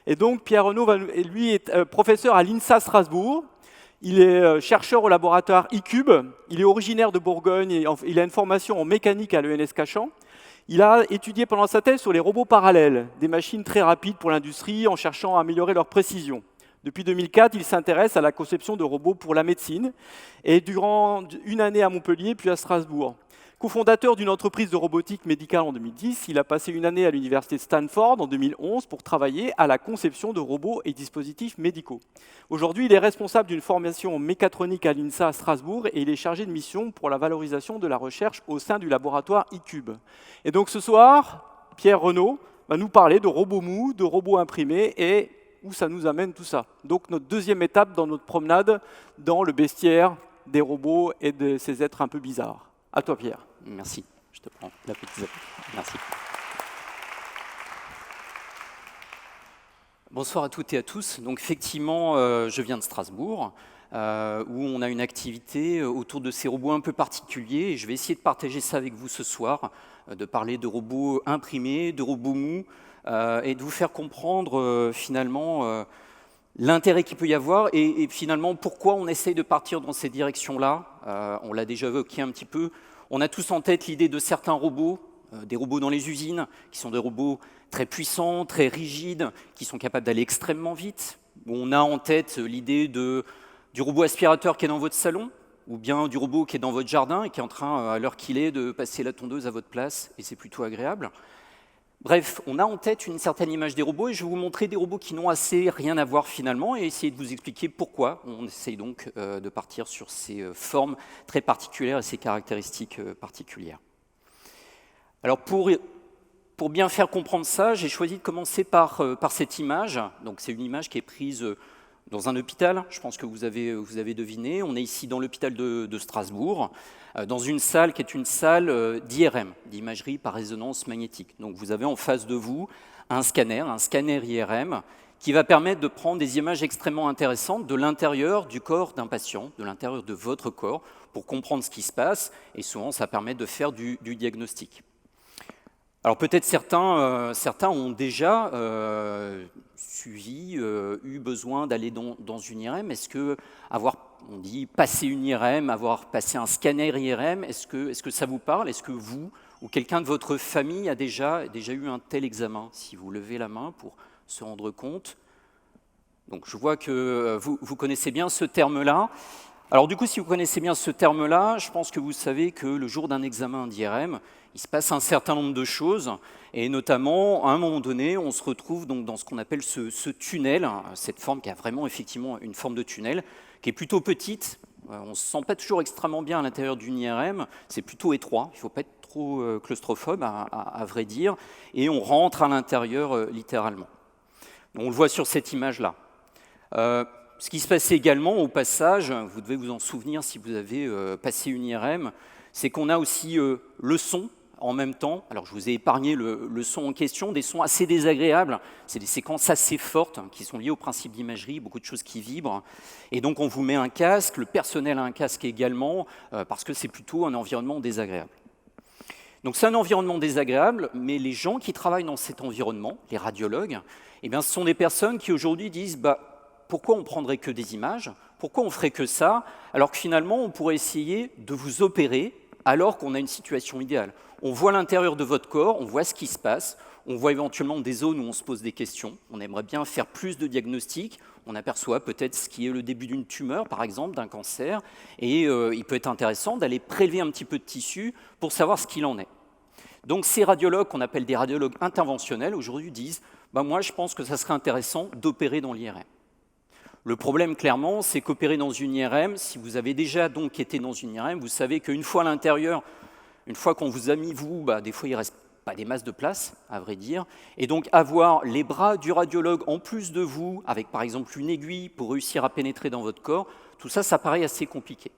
Et donc Pierre Renaud, lui, est professeur à l'INSA Strasbourg. Il est chercheur au laboratoire iCube. Il est originaire de Bourgogne et il a une formation en mécanique à l'ENS Cachan. Il a étudié pendant sa thèse sur les robots parallèles, des machines très rapides pour l'industrie en cherchant à améliorer leur précision. Depuis 2004, il s'intéresse à la conception de robots pour la médecine et durant une année à Montpellier puis à Strasbourg. Cofondateur d'une entreprise de robotique médicale en 2010, il a passé une année à l'université de Stanford en 2011 pour travailler à la conception de robots et dispositifs médicaux. Aujourd'hui, il est responsable d'une formation en mécatronique à l'INSA à Strasbourg et il est chargé de mission pour la valorisation de la recherche au sein du laboratoire iCube. Et donc ce soir, Pierre Renaud va nous parler de robots mous, de robots imprimés et où ça nous amène tout ça. Donc notre deuxième étape dans notre promenade dans le bestiaire des robots et de ces êtres un peu bizarres. À toi, Pierre. Merci. Je te prends la petite. Merci. Bonsoir à toutes et à tous. Donc effectivement, je viens de Strasbourg, où on a une activité autour de ces robots un peu particuliers. Et je vais essayer de partager ça avec vous ce soir, de parler de robots imprimés, de robots mous, et de vous faire comprendre finalement l'intérêt qu'il peut y avoir et finalement pourquoi on essaye de partir dans ces directions-là. On l'a déjà évoqué un petit peu. On a tous en tête l'idée de certains robots, des robots dans les usines, qui sont des robots très puissants, très rigides, qui sont capables d'aller extrêmement vite. On a en tête l'idée du robot aspirateur qui est dans votre salon, ou bien du robot qui est dans votre jardin et qui est en train, à l'heure qu'il est, de passer la tondeuse à votre place, et c'est plutôt agréable. Bref, on a en tête une certaine image des robots et je vais vous montrer des robots qui n'ont assez rien à voir finalement et essayer de vous expliquer pourquoi on essaye donc de partir sur ces formes très particulières et ces caractéristiques particulières. Alors pour bien faire comprendre ça, j'ai choisi de commencer par cette image. Donc c'est une image qui est prise dans un hôpital, je pense que vous avez deviné. On est ici dans l'hôpital de Strasbourg, dans une salle qui est une salle d'IRM, d'imagerie par résonance magnétique. Donc vous avez en face de vous un scanner IRM, qui va permettre de prendre des images extrêmement intéressantes de l'intérieur du corps d'un patient, de l'intérieur de votre corps, pour comprendre ce qui se passe, et souvent ça permet de faire du diagnostic. Alors peut-être certains ont déjà suivi, eu besoin d'aller dans une IRM. Est-ce que on dit passer une IRM, avoir passé un scanner IRM, est-ce que ça vous parle? Est-ce que vous ou quelqu'un de votre famille a déjà eu un tel examen? Si vous levez la main pour se rendre compte. Donc je vois que vous connaissez bien ce terme-là. Alors du coup, si vous connaissez bien ce terme-là, je pense que vous savez que le jour d'un examen d'IRM, il se passe un certain nombre de choses, et notamment, à un moment donné, on se retrouve donc dans ce qu'on appelle ce tunnel, cette forme qui a vraiment effectivement une forme de tunnel, qui est plutôt petite. On ne se sent pas toujours extrêmement bien à l'intérieur d'une IRM, c'est plutôt étroit, il ne faut pas être trop claustrophobe, à vrai dire, et on rentre à l'intérieur littéralement. On le voit sur cette image-là. Ce qui se passait également au passage, vous devez vous en souvenir si vous avez passé une IRM, c'est qu'on a aussi le son en même temps. Alors je vous ai épargné le son en question, des sons assez désagréables, c'est des séquences assez fortes qui sont liées au principe d'imagerie, beaucoup de choses qui vibrent. Et donc on vous met un casque, le personnel a un casque également, parce que c'est plutôt un environnement désagréable. Donc c'est un environnement désagréable, mais les gens qui travaillent dans cet environnement, les radiologues, eh bien, ce sont des personnes qui aujourd'hui disent pourquoi on prendrait que des images? Pourquoi on ferait que ça? Alors que finalement, on pourrait essayer de vous opérer alors qu'on a une situation idéale. On voit l'intérieur de votre corps, on voit ce qui se passe, on voit éventuellement des zones où on se pose des questions. On aimerait bien faire plus de diagnostics. On aperçoit peut-être ce qui est le début d'une tumeur, par exemple, d'un cancer. Et il peut être intéressant d'aller prélever un petit peu de tissu pour savoir ce qu'il en est. Donc ces radiologues, qu'on appelle des radiologues interventionnels, aujourd'hui disent moi, je pense que ça serait intéressant d'opérer dans l'IRM. Le problème, clairement, c'est qu'opérer dans une IRM, si vous avez déjà donc été dans une IRM, vous savez qu'une fois à l'intérieur, une fois qu'on vous a mis des fois il ne reste pas des masses de place, à vrai dire. Et donc avoir les bras du radiologue en plus de vous, avec par exemple une aiguille pour réussir à pénétrer dans votre corps, tout ça, ça paraît assez compliqué.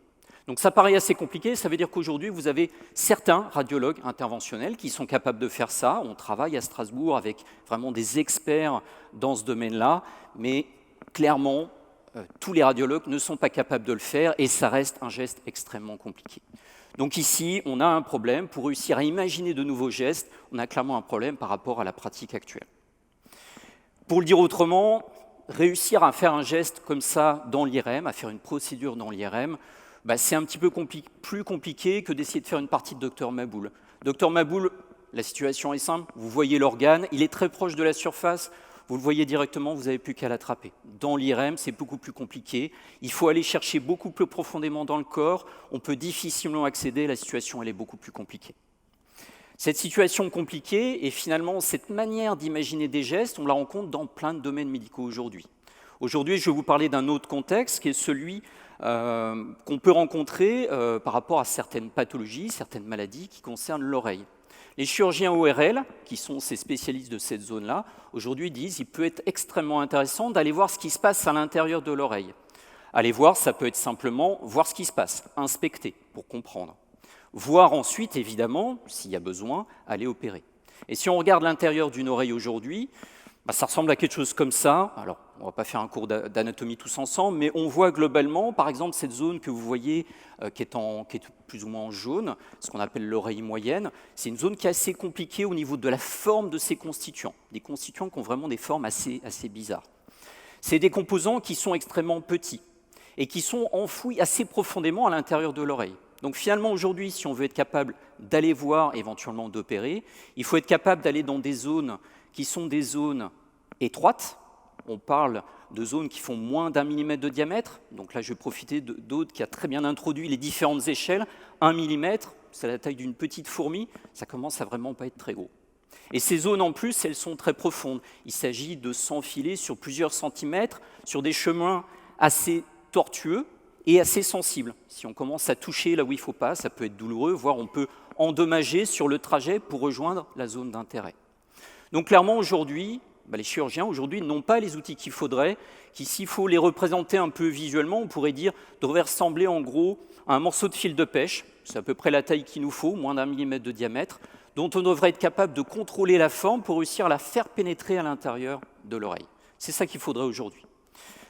Donc ça paraît assez compliqué, ça veut dire qu'aujourd'hui, vous avez certains radiologues interventionnels qui sont capables de faire ça. On travaille à Strasbourg avec vraiment des experts dans ce domaine-là, mais clairement, tous les radiologues ne sont pas capables de le faire et ça reste un geste extrêmement compliqué. Donc ici, on a un problème. Pour réussir à imaginer de nouveaux gestes, on a clairement un problème par rapport à la pratique actuelle. Pour le dire autrement, réussir à faire un geste comme ça dans l'IRM, à faire une procédure dans l'IRM, c'est un petit peu plus compliqué que d'essayer de faire une partie de Docteur Maboul. Docteur Maboul, la situation est simple, vous voyez l'organe, il est très proche de la surface, vous le voyez directement, vous n'avez plus qu'à l'attraper. Dans l'IRM, c'est beaucoup plus compliqué, il faut aller chercher beaucoup plus profondément dans le corps, on peut difficilement accéder, la situation elle est beaucoup plus compliquée. Cette situation compliquée et finalement cette manière d'imaginer des gestes, on la rencontre dans plein de domaines médicaux aujourd'hui. Aujourd'hui, je vais vous parler d'un autre contexte qui est celui qu'on peut rencontrer par rapport à certaines pathologies, certaines maladies qui concernent l'oreille. Les chirurgiens ORL, qui sont ces spécialistes de cette zone-là, aujourd'hui disent qu'il peut être extrêmement intéressant d'aller voir ce qui se passe à l'intérieur de l'oreille. Aller voir, ça peut être simplement voir ce qui se passe, inspecter pour comprendre. Voir ensuite, évidemment, s'il y a besoin, aller opérer. Et si on regarde l'intérieur d'une oreille aujourd'hui, ça ressemble à quelque chose comme ça. Alors, on ne va pas faire un cours d'anatomie tous ensemble, mais on voit globalement, par exemple, cette zone que vous voyez qui est plus ou moins en jaune, ce qu'on appelle l'oreille moyenne, c'est une zone qui est assez compliquée au niveau de la forme de ses constituants, des constituants qui ont vraiment des formes assez bizarres. C'est des composants qui sont extrêmement petits et qui sont enfouis assez profondément à l'intérieur de l'oreille. Donc finalement, aujourd'hui, si on veut être capable d'aller voir, éventuellement d'opérer, il faut être capable d'aller dans des zones qui sont des zones étroites. On parle de zones qui font moins d'1 millimètre de diamètre. Donc là, je vais profiter d'Aude qui a très bien introduit les différentes échelles. 1 millimètre, c'est la taille d'une petite fourmi, ça commence à vraiment pas être très gros. Et ces zones, en plus, elles sont très profondes. Il s'agit de s'enfiler sur plusieurs centimètres, sur des chemins assez tortueux, et assez sensible. Si on commence à toucher là où il ne faut pas, ça peut être douloureux, voire on peut endommager sur le trajet pour rejoindre la zone d'intérêt. Donc clairement aujourd'hui, les chirurgiens aujourd'hui n'ont pas les outils qu'il faudrait, qui s'il faut les représenter un peu visuellement, on pourrait dire, devraient ressembler en gros à un morceau de fil de pêche, c'est à peu près la taille qu'il nous faut, moins d'1 millimètre de diamètre, dont on devrait être capable de contrôler la forme pour réussir à la faire pénétrer à l'intérieur de l'oreille. C'est ça qu'il faudrait aujourd'hui.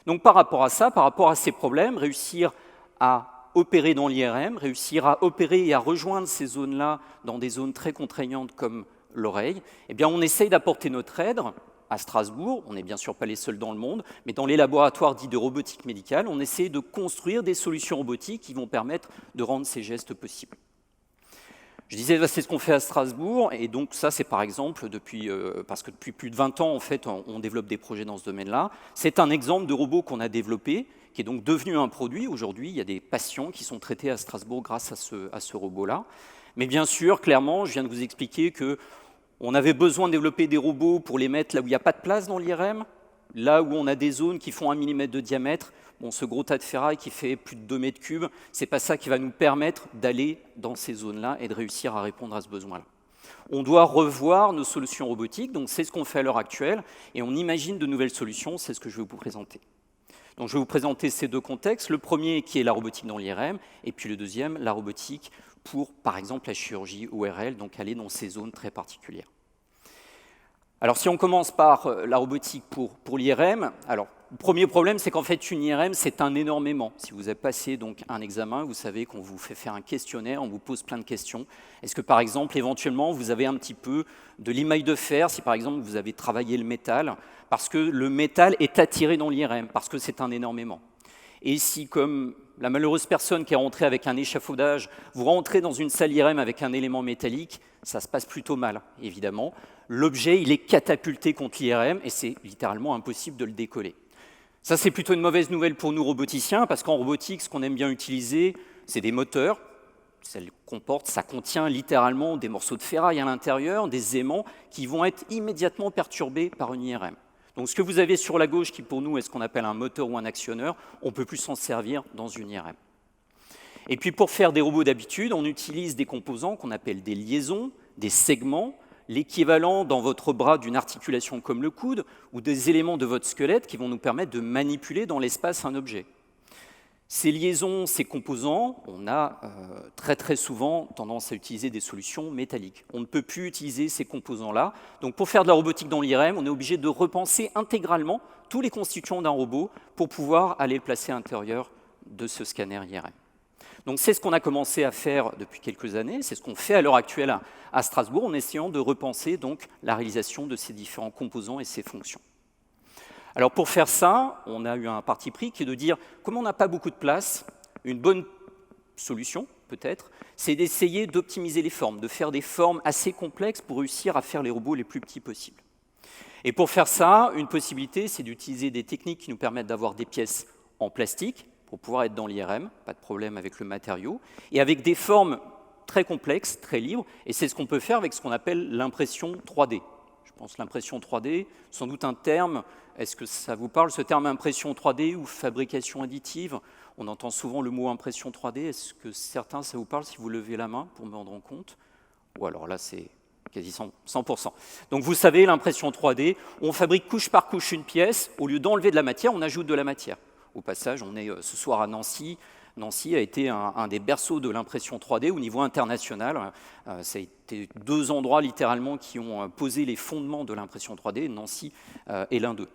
Donc par rapport à ça, par rapport à ces problèmes, réussir à opérer dans l'IRM, réussir à opérer et à rejoindre ces zones-là dans des zones très contraignantes comme l'oreille, eh bien on essaye d'apporter notre aide à Strasbourg, on n'est bien sûr pas les seuls dans le monde, mais dans les laboratoires dits de robotique médicale, on essaie de construire des solutions robotiques qui vont permettre de rendre ces gestes possibles. Je disais, c'est ce qu'on fait à Strasbourg, et donc ça, c'est par exemple, parce que depuis plus de 20 ans, en fait, on développe des projets dans ce domaine-là. C'est un exemple de robot qu'on a développé, qui est donc devenu un produit. Aujourd'hui, il y a des patients qui sont traités à Strasbourg grâce à ce robot-là. Mais bien sûr, clairement, je viens de vous expliquer qu'on avait besoin de développer des robots pour les mettre là où il n'y a pas de place dans l'IRM, là où on a des zones qui font 1 millimètre de diamètre. Bon, ce gros tas de ferraille qui fait plus de 2 mètres cubes, ce n'est pas ça qui va nous permettre d'aller dans ces zones-là et de réussir à répondre à ce besoin-là. On doit revoir nos solutions robotiques, donc c'est ce qu'on fait à l'heure actuelle, et on imagine de nouvelles solutions, c'est ce que je vais vous présenter. Donc je vais vous présenter ces deux contextes, le premier qui est la robotique dans l'IRM, et puis le deuxième, la robotique pour, par exemple, la chirurgie ORL, donc aller dans ces zones très particulières. Alors si on commence par la robotique pour l'IRM, alors le premier problème, c'est qu'en fait, une IRM, c'est un énormément. Si vous avez passé donc un examen, vous savez qu'on vous fait faire un questionnaire, on vous pose plein de questions. Est-ce que, par exemple, éventuellement, vous avez un petit peu de l'émail de fer, si, par exemple, vous avez travaillé le métal, parce que le métal est attiré dans l'IRM, parce que c'est un énormément. Et si, comme la malheureuse personne qui est rentrée avec un échafaudage, vous rentrez dans une salle IRM avec un élément métallique, ça se passe plutôt mal, évidemment. L'objet, il est catapulté contre l'IRM, et c'est littéralement impossible de le décoller. Ça, c'est plutôt une mauvaise nouvelle pour nous roboticiens, parce qu'en robotique, ce qu'on aime bien utiliser, c'est des moteurs. Ça contient littéralement des morceaux de ferraille à l'intérieur, des aimants qui vont être immédiatement perturbés par une IRM. Donc ce que vous avez sur la gauche, qui pour nous est ce qu'on appelle un moteur ou un actionneur, on ne peut plus s'en servir dans une IRM. Et puis pour faire des robots d'habitude, on utilise des composants qu'on appelle des liaisons, des segments, l'équivalent dans votre bras d'une articulation comme le coude, ou des éléments de votre squelette qui vont nous permettre de manipuler dans l'espace un objet. Ces liaisons, ces composants, on a très très souvent tendance à utiliser des solutions métalliques. On ne peut plus utiliser ces composants-là. Donc pour faire de la robotique dans l'IRM, on est obligé de repenser intégralement tous les constituants d'un robot pour pouvoir aller le placer à l'intérieur de ce scanner IRM. Donc c'est ce qu'on a commencé à faire depuis quelques années, c'est ce qu'on fait à l'heure actuelle à Strasbourg en essayant de repenser donc la réalisation de ces différents composants et ces fonctions. Alors pour faire ça, on a eu un parti pris qui est de dire, comme on n'a pas beaucoup de place, une bonne solution peut-être, c'est d'essayer d'optimiser les formes, de faire des formes assez complexes pour réussir à faire les robots les plus petits possibles. Et pour faire ça, une possibilité, c'est d'utiliser des techniques qui nous permettent d'avoir des pièces en plastique, pour pouvoir être dans l'IRM, pas de problème avec le matériau, et avec des formes très complexes, très libres, et c'est ce qu'on peut faire avec ce qu'on appelle l'impression 3D. Je pense l'impression 3D, sans doute un terme, est-ce que ça vous parle, ce terme impression 3D ou fabrication additive? On entend souvent le mot impression 3D, est-ce que certains, ça vous parle si vous levez la main pour me rendre compte? Ou alors là, c'est quasi 100%. Donc vous savez, l'impression 3D, on fabrique couche par couche une pièce, au lieu d'enlever de la matière, on ajoute de la matière. Au passage, on est ce soir à Nancy. Nancy a été un des berceaux de l'impression 3D au niveau international. Ça a été 2 endroits littéralement qui ont posé les fondements de l'impression 3D. Nancy est l'un d'eux.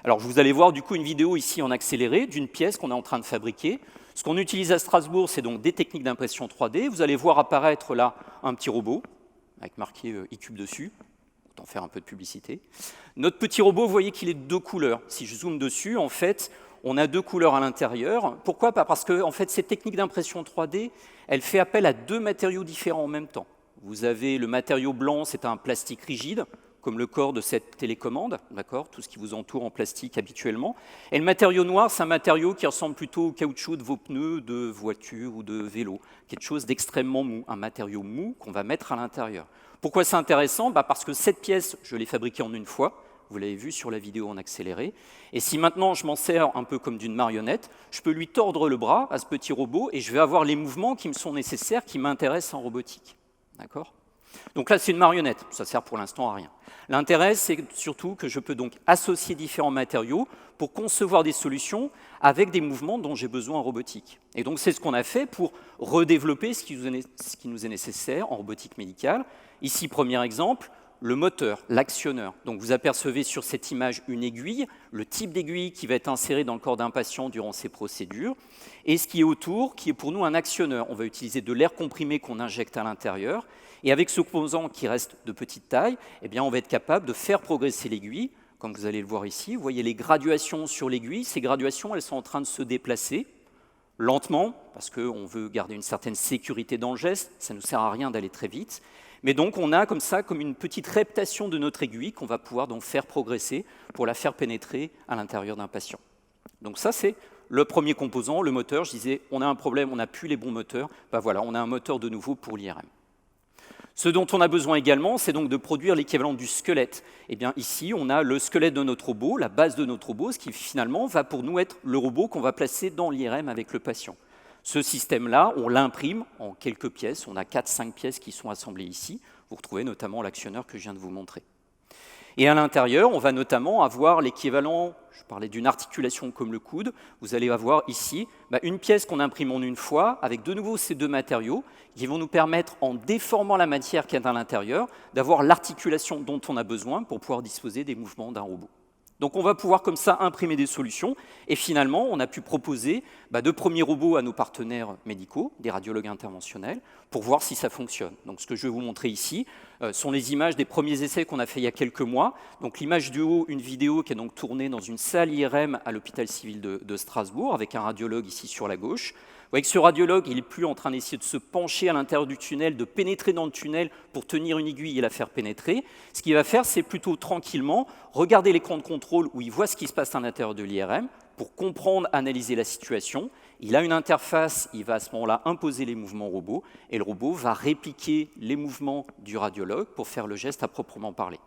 Alors vous allez voir du coup une vidéo ici en accéléré d'une pièce qu'on est en train de fabriquer. Ce qu'on utilise à Strasbourg, c'est donc des techniques d'impression 3D. Vous allez voir apparaître là un petit robot avec marqué iCube dessus. Autant faire un peu de publicité. Notre petit robot, vous voyez qu'il est de 2 couleurs. Si je zoome dessus, en fait, on a 2 couleurs à l'intérieur. Pourquoi? Parce que en fait, cette technique d'impression 3D, elle fait appel à 2 matériaux différents en même temps. Vous avez le matériau blanc, c'est un plastique rigide, comme le corps de cette télécommande, d'accord, tout ce qui vous entoure en plastique habituellement. Et le matériau noir, c'est un matériau qui ressemble plutôt au caoutchouc de vos pneus de voiture ou de vélo, quelque chose d'extrêmement mou, un matériau mou qu'on va mettre à l'intérieur. Pourquoi c'est intéressant? Parce que cette pièce, je l'ai fabriquée en une fois. Vous l'avez vu sur la vidéo en accéléré. Et si maintenant je m'en sers un peu comme d'une marionnette, je peux lui tordre le bras à ce petit robot et je vais avoir les mouvements qui me sont nécessaires, qui m'intéressent en robotique. D'accord? Donc là, c'est une marionnette. Ça sert pour l'instant à rien. L'intérêt, c'est surtout que je peux donc associer différents matériaux pour concevoir des solutions avec des mouvements dont j'ai besoin en robotique. Et donc, c'est ce qu'on a fait pour redévelopper ce qui nous est nécessaire en robotique médicale. Ici, premier exemple, le moteur, l'actionneur. Donc vous apercevez sur cette image une aiguille, le type d'aiguille qui va être insérée dans le corps d'un patient durant ces procédures, et ce qui est autour, qui est pour nous un actionneur. On va utiliser de l'air comprimé qu'on injecte à l'intérieur, et avec ce composant qui reste de petite taille, eh bien on va être capable de faire progresser l'aiguille, comme vous allez le voir ici. Vous voyez les graduations sur l'aiguille, ces graduations, elles sont en train de se déplacer lentement, parce qu'on veut garder une certaine sécurité dans le geste, ça ne nous sert à rien d'aller très vite. Mais donc on a comme ça comme une petite reptation de notre aiguille qu'on va pouvoir donc faire progresser pour la faire pénétrer à l'intérieur d'un patient. Donc ça c'est le premier composant, le moteur. Je disais on a un problème, on n'a plus les bons moteurs. Ben voilà, on a un moteur de nouveau pour l'IRM. Ce dont on a besoin également, c'est donc de produire l'équivalent du squelette. Eh bien ici, on a le squelette de notre robot, la base de notre robot, ce qui finalement va pour nous être le robot qu'on va placer dans l'IRM avec le patient. Ce système-là, on l'imprime en quelques pièces. On a 4-5 pièces qui sont assemblées ici. Vous retrouvez notamment l'actionneur que je viens de vous montrer. Et à l'intérieur, on va notamment avoir l'équivalent, je parlais d'une articulation comme le coude, vous allez avoir ici une pièce qu'on imprime en une fois, avec de nouveau ces 2 matériaux, qui vont nous permettre, en déformant la matière qu'il y a à l'intérieur, d'avoir l'articulation dont on a besoin pour pouvoir disposer des mouvements d'un robot. Donc on va pouvoir comme ça imprimer des solutions, et finalement on a pu proposer de premiers robots à nos partenaires médicaux, des radiologues interventionnels, pour voir si ça fonctionne. Donc ce que je vais vous montrer ici sont les images des premiers essais qu'on a fait il y a quelques mois. Donc l'image du haut, une vidéo qui est donc tournée dans une salle IRM à l'hôpital civil de Strasbourg, avec un radiologue ici sur la gauche. Vous voyez que ce radiologue, il n'est plus en train d'essayer de se pencher à l'intérieur du tunnel, de pénétrer dans le tunnel pour tenir une aiguille et la faire pénétrer. Ce qu'il va faire, c'est plutôt tranquillement regarder l'écran de contrôle où il voit ce qui se passe à l'intérieur de l'IRM pour comprendre, analyser la situation. Il a une interface, il va à ce moment-là imposer les mouvements robots et le robot va répliquer les mouvements du radiologue pour faire le geste à proprement parler.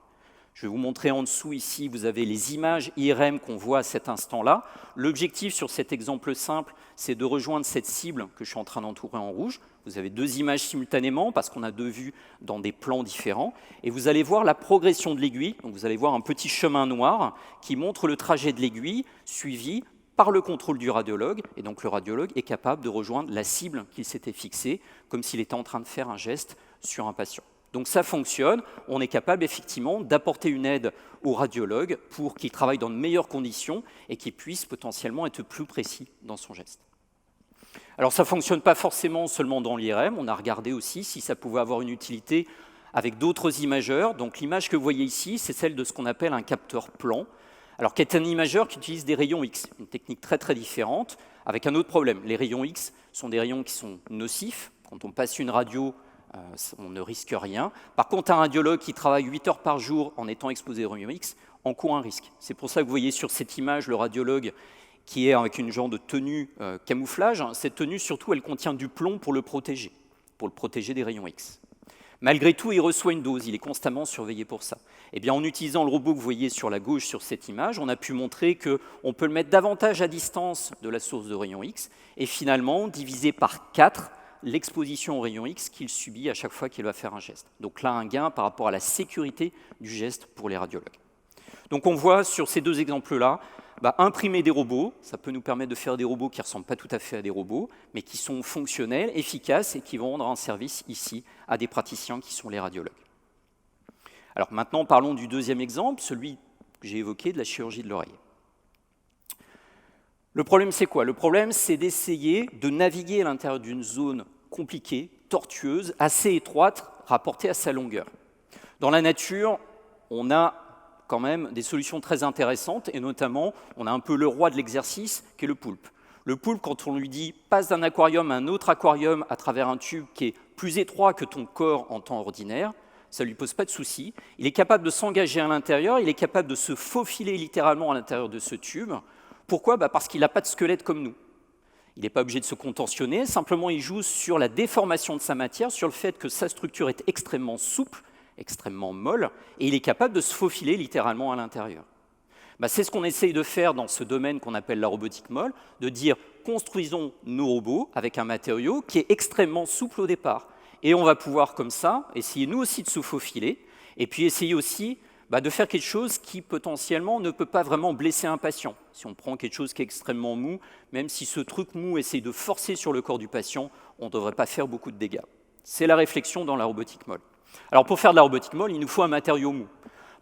Je vais vous montrer en dessous ici, vous avez les images IRM qu'on voit à cet instant-là. L'objectif sur cet exemple simple, c'est de rejoindre cette cible que je suis en train d'entourer en rouge. Vous avez 2 images simultanément parce qu'on a 2 vues dans des plans différents. Et vous allez voir la progression de l'aiguille. Donc vous allez voir un petit chemin noir qui montre le trajet de l'aiguille suivi par le contrôle du radiologue. Et donc le radiologue est capable de rejoindre la cible qu'il s'était fixée, comme s'il était en train de faire un geste sur un patient. Donc ça fonctionne, on est capable effectivement d'apporter une aide au radiologue pour qu'il travaille dans de meilleures conditions et qu'il puisse potentiellement être plus précis dans son geste. Alors ça ne fonctionne pas forcément seulement dans l'IRM, on a regardé aussi si ça pouvait avoir une utilité avec d'autres imageurs. Donc l'image que vous voyez ici, c'est celle de ce qu'on appelle un capteur plan. Alors qui est un imageur qui utilise des rayons X, une technique très très différente, avec un autre problème. Les rayons X sont des rayons qui sont nocifs. Quand on passe une radio, on ne risque rien. Par contre, un radiologue qui travaille 8 heures par jour en étant exposé aux rayons X en court un risque. C'est pour ça que vous voyez sur cette image le radiologue qui est avec une genre de tenue camouflage. Cette tenue, surtout, elle contient du plomb pour le protéger des rayons X. Malgré tout, il reçoit une dose, il est constamment surveillé pour ça. Eh bien, en utilisant le robot que vous voyez sur la gauche sur cette image, on a pu montrer qu'on peut le mettre davantage à distance de la source de rayons X et finalement diviser par 4 l'exposition aux rayons X qu'il subit à chaque fois qu'il va faire un geste. Donc là, un gain par rapport à la sécurité du geste pour les radiologues. Donc on voit sur ces deux exemples-là, imprimer des robots, ça peut nous permettre de faire des robots qui ne ressemblent pas tout à fait à des robots, mais qui sont fonctionnels, efficaces et qui vont rendre un service ici à des praticiens qui sont les radiologues. Alors maintenant, parlons du deuxième exemple, celui que j'ai évoqué de la chirurgie de l'oreille. Le problème, c'est quoi? Le problème, c'est d'essayer de naviguer à l'intérieur d'une zone compliquée, tortueuse, assez étroite, rapportée à sa longueur. Dans la nature, on a quand même des solutions très intéressantes, et notamment, on a un peu le roi de l'exercice, qui est le poulpe. Le poulpe, quand on lui dit « passe d'un aquarium à un autre aquarium à travers un tube qui est plus étroit que ton corps en temps ordinaire », ça ne lui pose pas de souci. Il est capable de s'engager à l'intérieur, il est capable de se faufiler littéralement à l'intérieur de ce tube. Pourquoi? Parce qu'il n'a pas de squelette comme nous. Il n'est pas obligé de se contentionner, simplement il joue sur la déformation de sa matière, sur le fait que sa structure est extrêmement souple, extrêmement molle, et il est capable de se faufiler littéralement à l'intérieur. C'est ce qu'on essaye de faire dans ce domaine qu'on appelle la robotique molle, de dire construisons nos robots avec un matériau qui est extrêmement souple au départ. Et on va pouvoir comme ça essayer nous aussi de se faufiler, et puis essayer aussi de faire quelque chose qui potentiellement ne peut pas vraiment blesser un patient. Si on prend quelque chose qui est extrêmement mou, même si ce truc mou essaye de forcer sur le corps du patient, on ne devrait pas faire beaucoup de dégâts. C'est la réflexion dans la robotique molle. Alors pour faire de la robotique molle, il nous faut un matériau mou.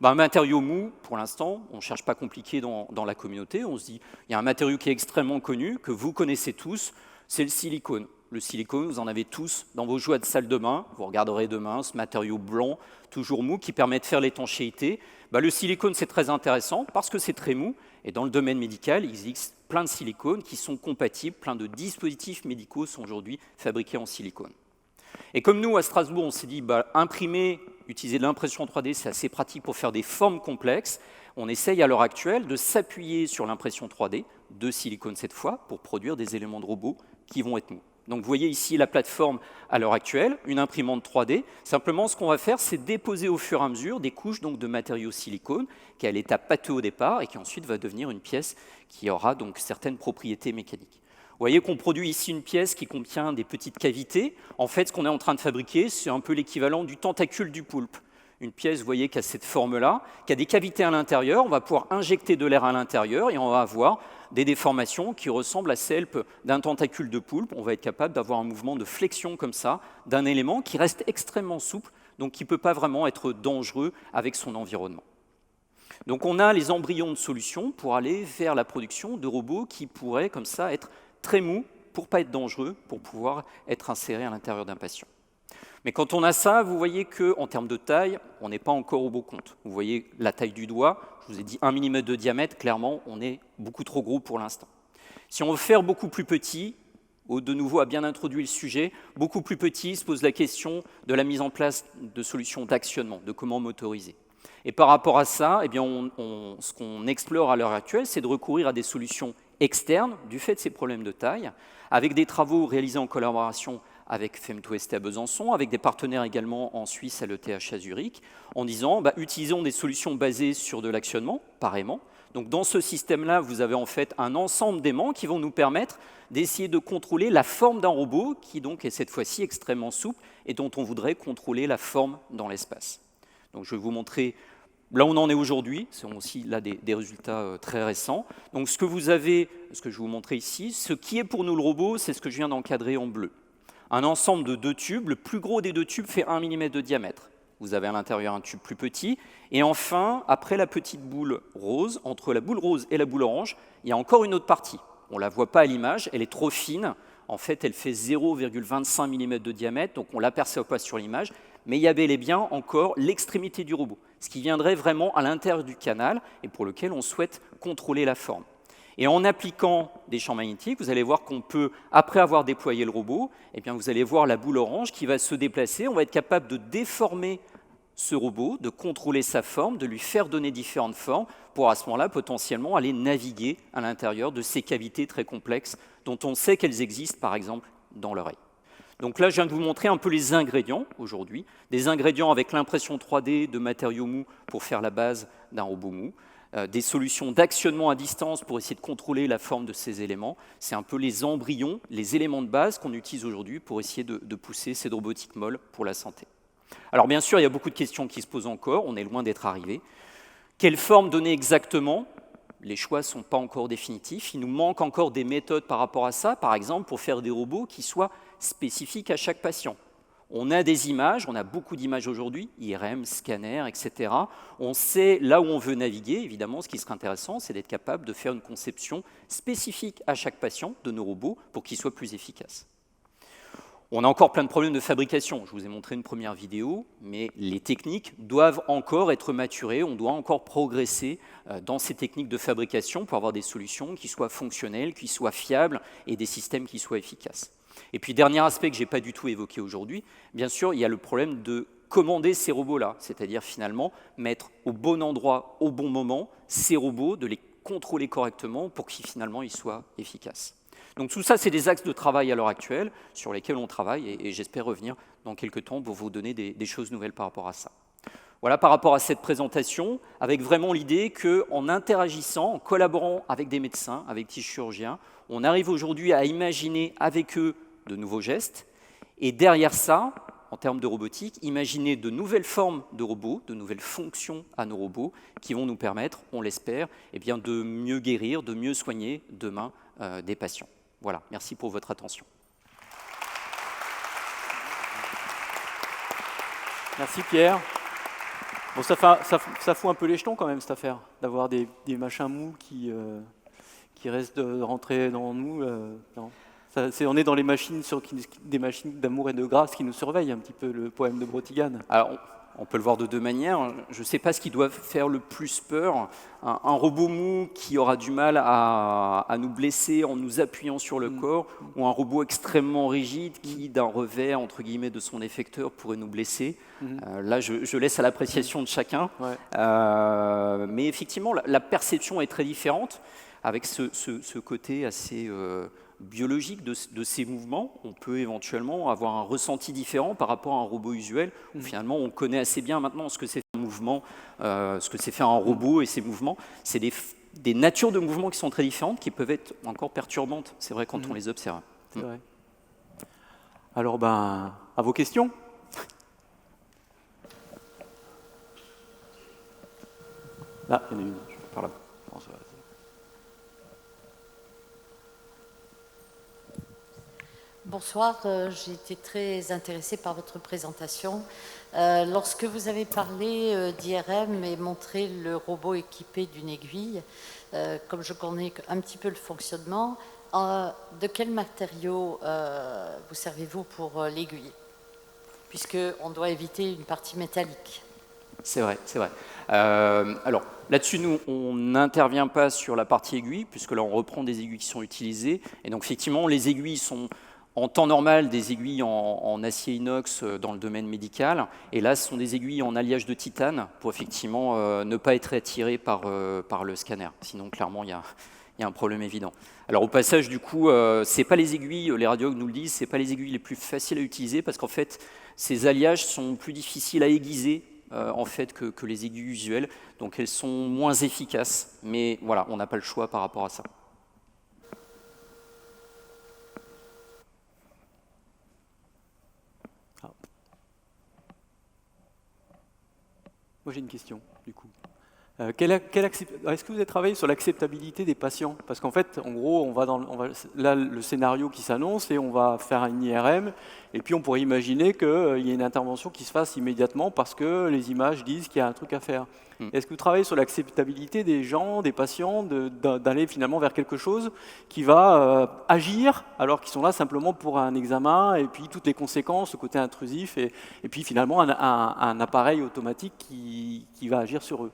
Un matériau mou, pour l'instant, on ne cherche pas compliqué dans la communauté, on se dit, il y a un matériau qui est extrêmement connu, que vous connaissez tous, c'est le silicone. Le silicone, vous en avez tous dans vos jouets de salle de bain, vous regarderez demain ce matériau blanc, toujours mou, qui permet de faire l'étanchéité. Le silicone, c'est très intéressant parce que c'est très mou, et dans le domaine médical, il existe plein de silicones qui sont compatibles, plein de dispositifs médicaux sont aujourd'hui fabriqués en silicone. Et comme nous, à Strasbourg, on s'est dit, imprimer, utiliser de l'impression 3D, c'est assez pratique pour faire des formes complexes. On essaye à l'heure actuelle de s'appuyer sur l'impression 3D, de silicone cette fois, pour produire des éléments de robots qui vont être mous. Donc vous voyez ici la plateforme à l'heure actuelle, une imprimante 3D. Simplement, ce qu'on va faire, c'est déposer au fur et à mesure des couches de matériaux silicone qui est à l'état pâteux au départ et qui ensuite va devenir une pièce qui aura donc certaines propriétés mécaniques. Vous voyez qu'on produit ici une pièce qui contient des petites cavités. En fait, ce qu'on est en train de fabriquer, c'est un peu l'équivalent du tentacule du poulpe. Une pièce, vous voyez, qui a cette forme-là, qui a des cavités à l'intérieur. On va pouvoir injecter de l'air à l'intérieur et on va avoir des déformations qui ressemblent à celles d'un tentacule de poulpe. On va être capable d'avoir un mouvement de flexion comme ça, d'un élément qui reste extrêmement souple, donc qui ne peut pas vraiment être dangereux avec son environnement. Donc on a les embryons de solutions pour aller vers la production de robots qui pourraient comme ça être très mous pour ne pas être dangereux, pour pouvoir être insérés à l'intérieur d'un patient. Mais quand on a ça, vous voyez qu'en termes de taille, on n'est pas encore au beau compte. Vous voyez la taille du doigt, je vous ai dit 1 mm de diamètre, clairement, on est beaucoup trop gros pour l'instant. Si on veut faire beaucoup plus petit, Aude de nouveau a bien introduit le sujet, beaucoup plus petit se pose la question de la mise en place de solutions d'actionnement, de comment motoriser. Et par rapport à ça, ce qu'on explore à l'heure actuelle, c'est de recourir à des solutions externes du fait de ces problèmes de taille, avec des travaux réalisés en collaboration avec FEM2ST à Besançon, avec des partenaires également en Suisse à l'ETH à Zurich, en disant utilisons des solutions basées sur de l'actionnement par aimant. Donc dans ce système-là, vous avez en fait un ensemble d'aimants qui vont nous permettre d'essayer de contrôler la forme d'un robot qui donc est cette fois-ci extrêmement souple et dont on voudrait contrôler la forme dans l'espace. Donc je vais vous montrer là où on en est aujourd'hui, ce sont aussi là des résultats très récents. Donc ce que vous avez, ce que je vais vous montrer ici, ce qui est pour nous le robot, c'est ce que je viens d'encadrer en bleu. Un ensemble de 2 tubes, le plus gros des 2 tubes fait 1 mm de diamètre. Vous avez à l'intérieur un tube plus petit. Et enfin, après la petite boule rose, entre la boule rose et la boule orange, il y a encore une autre partie. On ne la voit pas à l'image, elle est trop fine. En fait, elle fait 0,25 mm de diamètre, donc on ne l'aperçoit pas sur l'image. Mais il y a bel et bien encore l'extrémité du robot, ce qui viendrait vraiment à l'intérieur du canal et pour lequel on souhaite contrôler la forme. Et en appliquant des champs magnétiques, vous allez voir qu'on peut, après avoir déployé le robot, eh bien vous allez voir la boule orange qui va se déplacer. On va être capable de déformer ce robot, de contrôler sa forme, de lui faire donner différentes formes, pour à ce moment-là potentiellement aller naviguer à l'intérieur de ces cavités très complexes dont on sait qu'elles existent par exemple dans l'oreille. Donc là, je viens de vous montrer un peu les ingrédients aujourd'hui, des ingrédients avec l'impression 3D de matériaux mous pour faire la base d'un robot mou, des solutions d'actionnement à distance pour essayer de contrôler la forme de ces éléments. C'est un peu les embryons, les éléments de base qu'on utilise aujourd'hui pour essayer de pousser cette robotique molle pour la santé. Alors bien sûr, il y a beaucoup de questions qui se posent encore, on est loin d'être arrivé. Quelle forme donner exactement? Les choix ne sont pas encore définitifs, il nous manque encore des méthodes par rapport à ça, par exemple pour faire des robots qui soient spécifiques à chaque patient. On a des images, on a beaucoup d'images aujourd'hui, IRM, scanner, etc. On sait là où on veut naviguer, évidemment, ce qui serait intéressant, c'est d'être capable de faire une conception spécifique à chaque patient de nos robots pour qu'ils soient plus efficaces. On a encore plein de problèmes de fabrication. Je vous ai montré une première vidéo, mais les techniques doivent encore être maturées, on doit encore progresser dans ces techniques de fabrication pour avoir des solutions qui soient fonctionnelles, qui soient fiables et des systèmes qui soient efficaces. Et puis, dernier aspect que je n'ai pas du tout évoqué aujourd'hui, bien sûr, il y a le problème de commander ces robots-là, c'est-à-dire finalement mettre au bon endroit, au bon moment, ces robots, de les contrôler correctement pour qu'ils finalement ils soient efficaces. Donc tout ça, c'est des axes de travail à l'heure actuelle sur lesquels on travaille et j'espère revenir dans quelques temps pour vous donner des choses nouvelles par rapport à ça. Voilà par rapport à cette présentation, avec vraiment l'idée qu'en interagissant, en collaborant avec des médecins, avec des chirurgiens, on arrive aujourd'hui à imaginer avec eux de nouveaux gestes et derrière ça, en termes de robotique, imaginer de nouvelles formes de robots, de nouvelles fonctions à nos robots qui vont nous permettre, on l'espère, eh bien, de mieux guérir, de mieux soigner demain des patients. Voilà, merci pour votre attention. Merci Pierre. Bon, ça fout un peu les jetons quand même cette affaire, d'avoir des machins mous qui restent de rentrer dans nous. Non. On est dans les machines, des machines d'amour et de grâce qui nous surveillent, un petit peu le poème de Brotigan. Alors, on peut le voir de deux manières. Je ne sais pas ce qui doit faire le plus peur. Un robot mou qui aura du mal à nous blesser en nous appuyant sur le corps, ou un robot extrêmement rigide qui, d'un revers, entre guillemets, de son effecteur, pourrait nous blesser. Là, je laisse à l'appréciation de chacun. Ouais. Mais effectivement, la perception est très différente, avec ce côté assez biologique de ces mouvements. On peut éventuellement avoir un ressenti différent par rapport à un robot usuel, où finalement on connaît assez bien maintenant ce que c'est un mouvement, ce que c'est faire un robot et ses mouvements. C'est des natures de mouvements qui sont très différentes, qui peuvent être encore perturbantes, c'est vrai, quand on les observe. C'est vrai. Alors, à vos questions. Là, il y en a une, je vais par là-bas. Bonsoir, j'ai été très intéressée par votre présentation. Lorsque vous avez parlé d'IRM et montré le robot équipé d'une aiguille, comme je connais un petit peu le fonctionnement, de quel matériau vous servez-vous pour l'aiguille? Puisqu'on doit éviter une partie métallique. C'est vrai, c'est vrai. Alors, là-dessus, nous, on n'intervient pas sur la partie aiguille, puisque là, on reprend des aiguilles qui sont utilisées. Et donc, effectivement, les aiguilles sont en temps normal des aiguilles en acier inox dans le domaine médical. Et là, ce sont des aiguilles en alliage de titane pour effectivement ne pas être attiré par le scanner. Sinon, clairement, il y a un problème évident. Alors, au passage, du coup, c'est pas les aiguilles, les radiologues nous le disent, c'est pas les aiguilles les plus faciles à utiliser parce qu'en fait, ces alliages sont plus difficiles à aiguiser en fait que les aiguilles usuelles. Donc, elles sont moins efficaces. Mais voilà, on n'a pas le choix par rapport à ça. Moi, j'ai une question, du coup. Est-ce que vous avez travaillé sur l'acceptabilité des patients? Parce qu'en fait, en gros, là, le scénario qui s'annonce, et on va faire une IRM, et puis on pourrait imaginer qu'il y ait une intervention qui se fasse immédiatement parce que les images disent qu'il y a un truc à faire. Est-ce que vous travaillez sur l'acceptabilité des gens, des patients, d'aller finalement vers quelque chose qui va agir, alors qu'ils sont là simplement pour un examen, et puis toutes les conséquences, le côté intrusif, et puis finalement un appareil automatique qui va agir sur eux?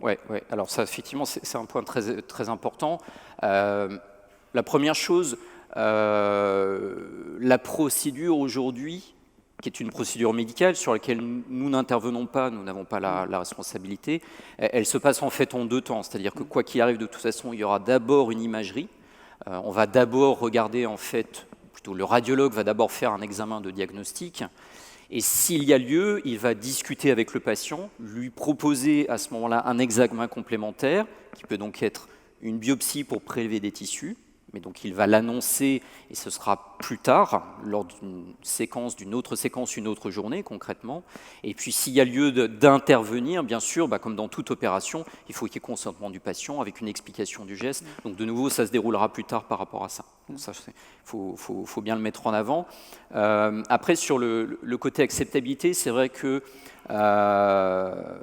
Ouais, ouais. Alors ça, effectivement, c'est un point très, très important. La première chose, la procédure aujourd'hui, qui est une procédure médicale sur laquelle nous n'intervenons pas, nous n'avons pas la responsabilité, elle se passe en fait en 2 temps. C'est-à-dire que quoi qu'il arrive, de toute façon, il y aura d'abord une imagerie. On va d'abord regarder, en fait, plutôt le radiologue va d'abord faire un examen de diagnostic. Et s'il y a lieu, il va discuter avec le patient, lui proposer à ce moment-là un examen complémentaire, qui peut donc être une biopsie pour prélever des tissus, mais donc il va l'annoncer et ce sera plus tard, lors d'une autre séquence, une autre journée concrètement. Et puis s'il y a lieu d'intervenir, bien sûr, comme dans toute opération, il faut qu'il y ait consentement du patient avec une explication du geste. Donc de nouveau, ça se déroulera plus tard par rapport à ça. Donc ça, faut bien le mettre en avant. Après, sur le côté acceptabilité, c'est vrai que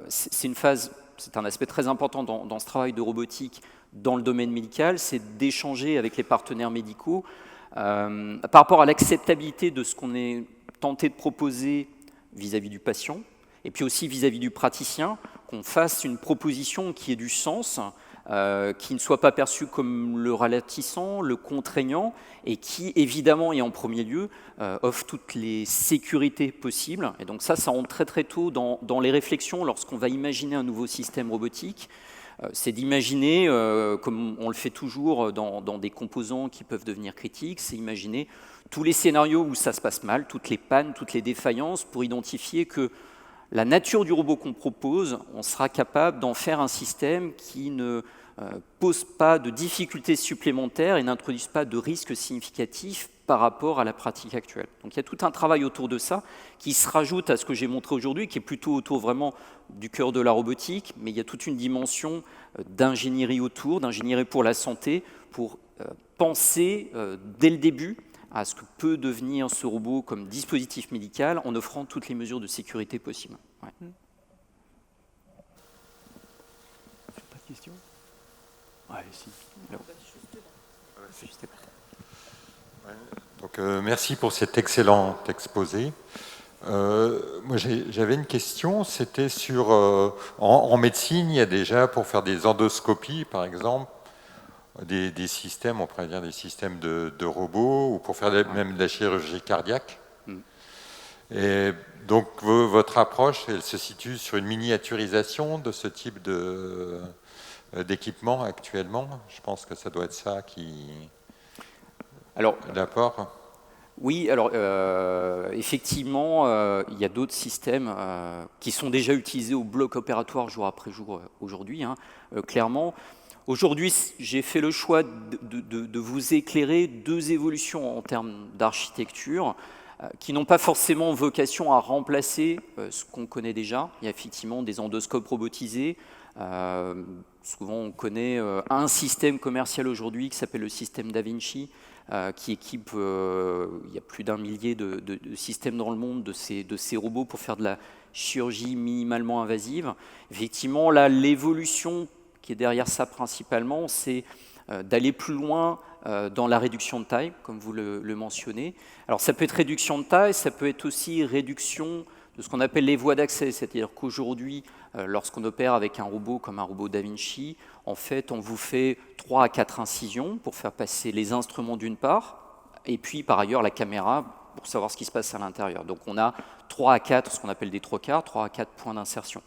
c'est un aspect très important dans ce travail de robotique dans le domaine médical, c'est d'échanger avec les partenaires médicaux par rapport à l'acceptabilité de ce qu'on est tenté de proposer vis-à-vis du patient, et puis aussi vis-à-vis du praticien, qu'on fasse une proposition qui ait du sens, qui ne soit pas perçue comme le ralentissant, le contraignant, et qui, évidemment, et en premier lieu, offre toutes les sécurités possibles. Et donc ça rentre très très tôt dans les réflexions lorsqu'on va imaginer un nouveau système robotique. C'est d'imaginer, comme on le fait toujours dans des composants qui peuvent devenir critiques, c'est imaginer tous les scénarios où ça se passe mal, toutes les pannes, toutes les défaillances, pour identifier que la nature du robot qu'on propose, on sera capable d'en faire un système qui ne pose pas de difficultés supplémentaires et n'introduise pas de risques significatifs par rapport à la pratique actuelle. Donc il y a tout un travail autour de ça qui se rajoute à ce que j'ai montré aujourd'hui, qui est plutôt autour vraiment du cœur de la robotique, mais il y a toute une dimension d'ingénierie autour, d'ingénierie pour la santé, pour penser dès le début à ce que peut devenir ce robot comme dispositif médical en offrant toutes les mesures de sécurité possibles. Ouais. Pas de questions ? Ouais, si. Donc, merci pour cet excellent exposé. Moi, j'avais une question, c'était sur... en médecine, il y a déjà, pour faire des endoscopies, par exemple, des systèmes, on pourrait dire des systèmes de robots, ou pour faire même de la chirurgie cardiaque. Et donc, votre approche, elle se situe sur une miniaturisation de ce type d'équipement actuellement. Je pense que ça doit être ça qui... Alors, l'apport. Oui, alors effectivement, il y a d'autres systèmes qui sont déjà utilisés au bloc opératoire jour après jour aujourd'hui, clairement. Aujourd'hui, j'ai fait le choix de vous éclairer 2 évolutions en termes d'architecture qui n'ont pas forcément vocation à remplacer ce qu'on connaît déjà. Il y a effectivement des endoscopes robotisés. Souvent, on connaît un système commercial aujourd'hui qui s'appelle le système Da Vinci, qui équipe, il y a plus d'1 millier de systèmes dans le monde de ces robots pour faire de la chirurgie minimalement invasive. Effectivement, là, l'évolution qui est derrière ça principalement, c'est d'aller plus loin dans la réduction de taille, comme vous le mentionnez. Alors ça peut être réduction de taille, ça peut être aussi réduction de ce qu'on appelle les voies d'accès, c'est-à-dire qu'aujourd'hui, lorsqu'on opère avec un robot comme un robot Da Vinci, en fait, on vous fait 3 à 4 incisions pour faire passer les instruments d'une part, et puis par ailleurs la caméra pour savoir ce qui se passe à l'intérieur. Donc on a 3 à 4, ce qu'on appelle des trocars, 3 à 4 points d'insertion.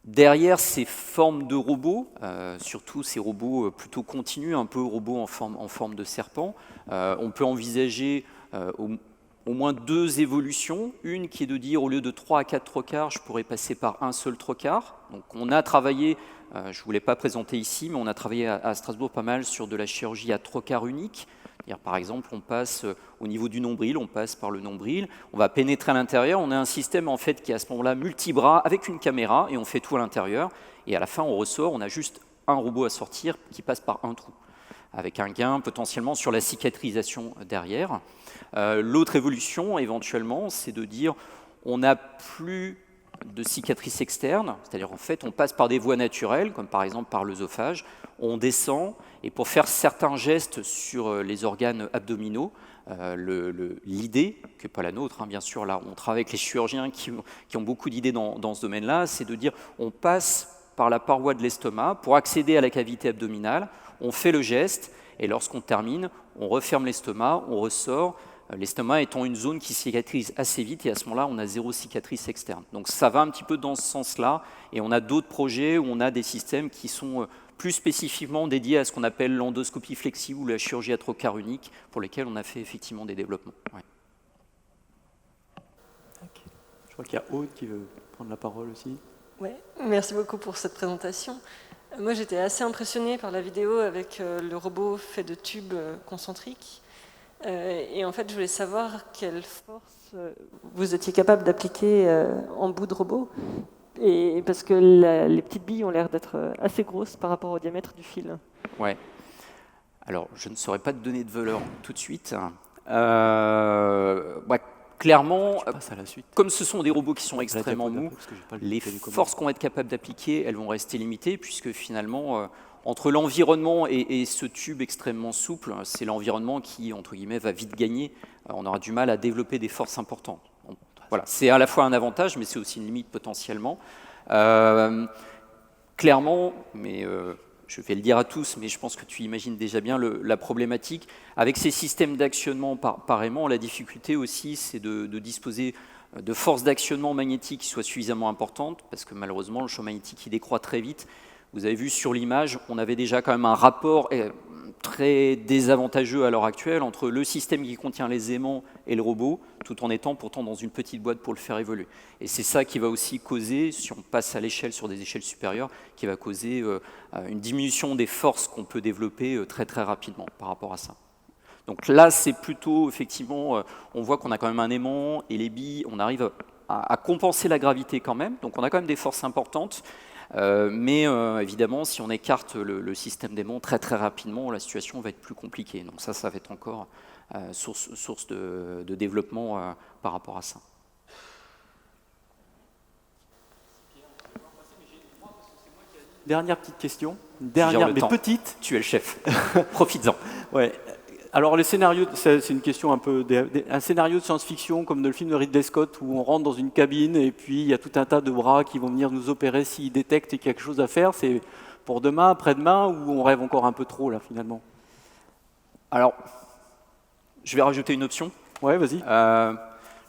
Derrière ces formes de robots, surtout ces robots plutôt continus, un peu robots en forme de serpent, on peut envisager au moins 2 évolutions. Une qui est de dire, au lieu de 3 à 4 trocars, je pourrais passer par un seul trocar. Donc on a travaillé, je ne vous l'ai pas présenté ici, mais on a travaillé à Strasbourg pas mal sur de la chirurgie à trocar unique. Par exemple, on passe au niveau du nombril, on passe par le nombril, on va pénétrer à l'intérieur, on a un système en fait qui est à ce moment-là multibras avec une caméra et on fait tout à l'intérieur. Et à la fin, on ressort, on a juste un robot à sortir qui passe par un trou, avec un gain potentiellement sur la cicatrisation derrière. L'autre évolution, éventuellement, c'est de dire on n'a plus de cicatrices externes, c'est-à-dire en fait on passe par des voies naturelles, comme par exemple par l'œsophage, on descend, et pour faire certains gestes sur les organes abdominaux, l'idée, qui n'est pas la nôtre, bien sûr, là on travaille avec les chirurgiens qui ont beaucoup d'idées dans ce domaine-là, c'est de dire on passe par la paroi de l'estomac pour accéder à la cavité abdominale. On fait le geste et lorsqu'on termine, on referme l'estomac, on ressort. L'estomac étant une zone qui cicatrise assez vite et à ce moment-là, on a 0 cicatrice externe. Donc ça va un petit peu dans ce sens-là et on a d'autres projets où on a des systèmes qui sont plus spécifiquement dédiés à ce qu'on appelle l'endoscopie flexible ou la chirurgie à trocar unique pour lesquels on a fait effectivement des développements. Ouais. Okay. Je crois qu'il y a Aude qui veut prendre la parole aussi. Ouais, merci beaucoup pour cette présentation. Moi, j'étais assez impressionnée par la vidéo avec le robot fait de tubes concentriques. Et en fait, je voulais savoir quelle force vous étiez capable d'appliquer en bout de robot. Et parce que les petites billes ont l'air d'être assez grosses par rapport au diamètre du fil. Ouais. Alors, je ne saurais pas te donner de valeur tout de suite. Clairement, à la suite. Comme ce sont des robots qui sont extrêmement mous, les forces qu'on va être capable d'appliquer, elles vont rester limitées, puisque finalement, entre l'environnement et ce tube extrêmement souple, c'est l'environnement qui, entre guillemets, va vite gagner. On aura du mal à développer des forces importantes. Donc, voilà, c'est à la fois un avantage, mais c'est aussi une limite potentiellement. Clairement, mais je vais le dire à tous, mais je pense que tu imagines déjà bien la problématique. Avec ces systèmes d'actionnement par aimant, la difficulté aussi, c'est de disposer de forces d'actionnement magnétique qui soient suffisamment importantes, parce que malheureusement, le champ magnétique il décroît très vite. Vous avez vu sur l'image, on avait déjà quand même un rapport très désavantageux à l'heure actuelle entre le système qui contient les aimants et le robot, tout en étant pourtant dans une petite boîte pour le faire évoluer. Et c'est ça qui va aussi causer, si on passe à l'échelle sur des échelles supérieures, qui va causer une diminution des forces qu'on peut développer très très rapidement par rapport à ça. Donc là, c'est plutôt, effectivement, on voit qu'on a quand même un aimant et les billes, on arrive à compenser la gravité quand même, donc on a quand même des forces importantes. Mais évidemment, si on écarte le système d'aimant très très rapidement, la situation va être plus compliquée. Donc ça va être encore source de développement par rapport à ça. Dernière petite question, dernière mais petite. Tu es le chef, profites-en. Ouais. Alors le scénario, c'est une question un scénario de science-fiction comme dans le film de Ridley Scott où on rentre dans une cabine et puis il y a tout un tas de bras qui vont venir nous opérer s'ils détectent qu'il y a quelque chose à faire. C'est pour demain, après-demain ou on rêve encore un peu trop là finalement? Alors, je vais rajouter une option. Ouais, vas-y.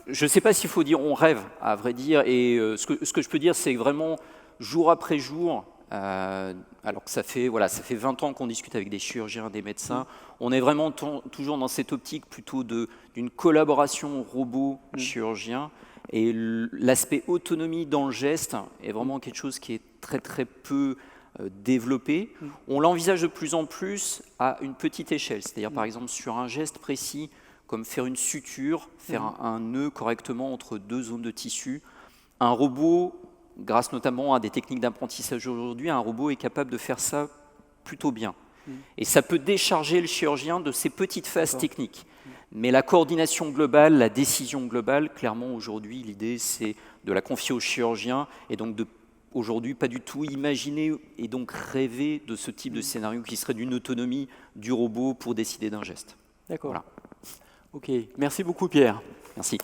Je ne sais pas s'il faut dire on rêve, à vrai dire. Et ce que je peux dire, c'est que vraiment jour après jour. Alors que ça fait 20 ans qu'on discute avec des chirurgiens, des médecins, on est vraiment toujours dans cette optique plutôt d'une collaboration robot-chirurgien et l'aspect autonomie dans le geste est vraiment quelque chose qui est très très peu développé. On l'envisage de plus en plus à une petite échelle, c'est-à-dire par exemple sur un geste précis comme faire une suture, faire un nœud correctement entre deux zones de tissu. Un robot, grâce notamment à des techniques d'apprentissage aujourd'hui, un robot est capable de faire ça plutôt bien. Et ça peut décharger le chirurgien de ces petites phases techniques. Mais la coordination globale, la décision globale, clairement aujourd'hui, l'idée c'est de la confier au chirurgien et donc aujourd'hui pas du tout imaginer et donc rêver de ce type de scénario qui serait d'une autonomie du robot pour décider d'un geste. D'accord. Voilà. Ok, merci beaucoup Pierre. Merci.